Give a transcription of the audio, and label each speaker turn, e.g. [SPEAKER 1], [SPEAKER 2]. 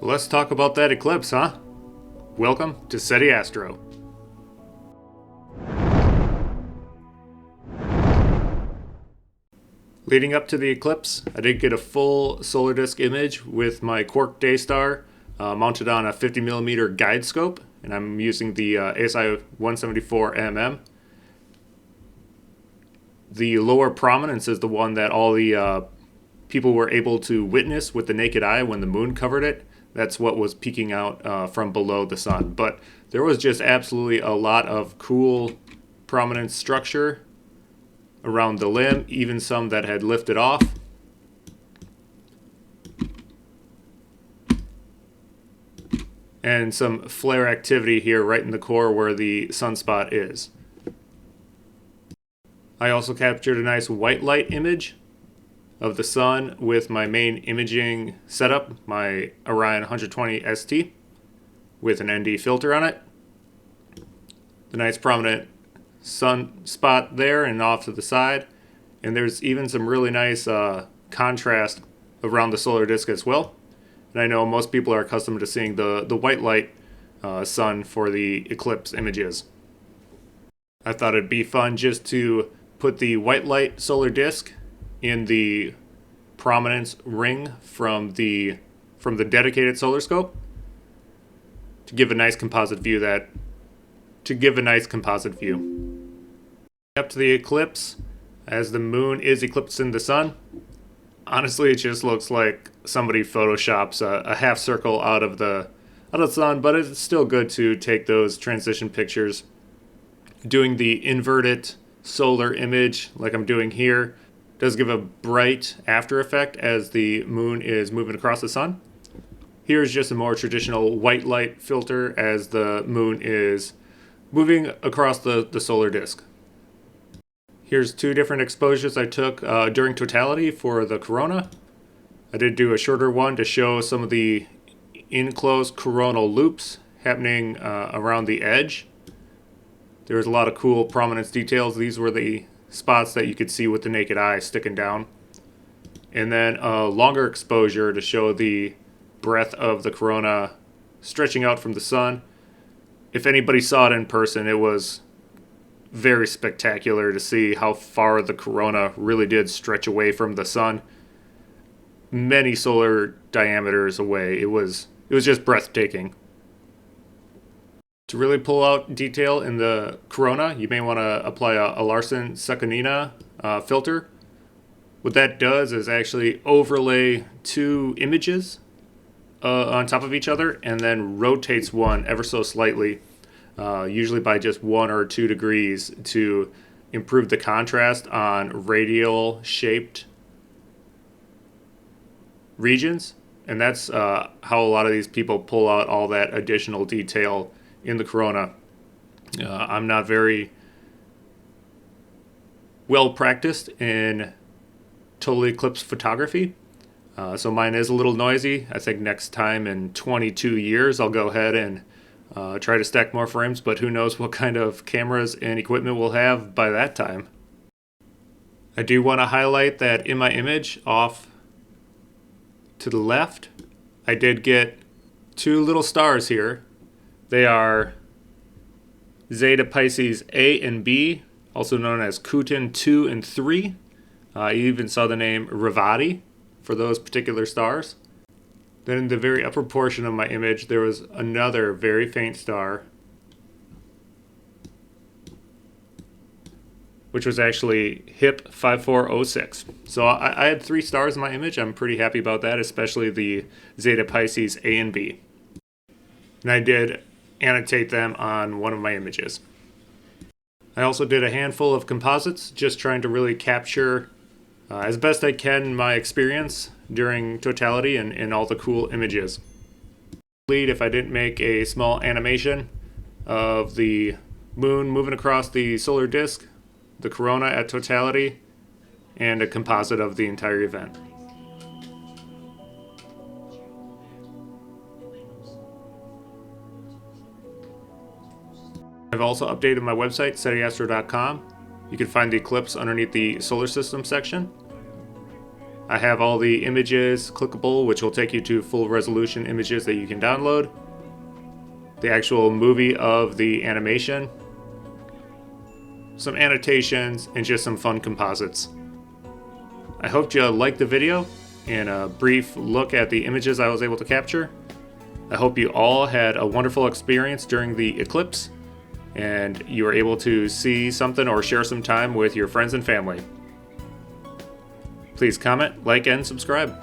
[SPEAKER 1] Let's talk about that eclipse, huh? Welcome to SETI Astro. Leading up to the eclipse, I did get a full solar disk image with my Quark Daystar mounted on a 50mm guide scope, and I'm using the ASI 174mm. The lower prominence is the one that all the people were able to witness with the naked eye when the moon covered it. That's what was peeking out from below the sun. But there was just absolutely a lot of cool prominent structure around the limb, even some that had lifted off. And some flare activity here right in the core where the sunspot is. I also captured a nice white light image of the sun with my main imaging setup, my Orion 120 ST, with an ND filter on it. The nice prominent sunspot there and off to the side. And there's even some really nice contrast around the solar disk as well. And I know most people are accustomed to seeing the white light sun for the eclipse images. I thought it'd be fun just to put the white light solar disk in the prominence ring from the dedicated solar scope to give a nice composite view. Up to the eclipse, as the moon is eclipsing the sun, honestly, it just looks like somebody photoshops a half circle out of the sun, but it's still good to take those transition pictures. Doing the inverted solar image like I'm doing here does give a bright after effect as the moon is moving across the sun. Here's just a more traditional white light filter as the moon is moving across the solar disk. Here's two different exposures I took during totality for the corona. I did do a shorter one to show some of the enclosed coronal loops happening around the edge. There was a lot of cool prominence details. These were the spots that you could see with the naked eye sticking down. And then a longer exposure to show the breadth of the corona stretching out from the sun. If anybody saw it in person, it was very spectacular to see how far the corona really did stretch away from the sun. Many solar diameters away. It was just breathtaking. To really pull out detail in the corona, you may want to apply a Larsen-Cecchinina filter. What that does is actually overlay two images on top of each other and then rotates one ever so slightly, usually by just 1 or 2 degrees, to improve the contrast on radial shaped regions. And that's how a lot of these people pull out all that additional detail in the corona. I'm not very well practiced in total eclipse photography, so mine is a little noisy. I think next time in 22 years I'll go ahead and try to stack more frames, but who knows what kind of cameras and equipment we'll have by that time. I do want to highlight that in my image off to the left, I did get two little stars here. They are Zeta Pisces A and B, also known as Kutin 2 and 3. I even saw the name Ravati for those particular stars. Then in the very upper portion of my image, there was another very faint star, which was actually HIP 5406. So I had 3 stars in my image. I'm pretty happy about that, especially the Zeta Pisces A and B. And I did annotate them on one of my images. I also did a handful of composites, just trying to really capture as best I can my experience during totality and all the cool images. If I didn't make a small animation of the moon moving across the solar disk, the corona at totality, and a composite of the entire event. I've also updated my website, setiastro.com. You can find the eclipse underneath the solar system section. I have all the images clickable, which will take you to full resolution images that you can download. The actual movie of the animation, some annotations, and just some fun composites. I hope you liked the video and a brief look at the images I was able to capture. I hope you all had a wonderful experience during the eclipse and you were able to see something or share some time with your friends and family. Please comment, like, and subscribe.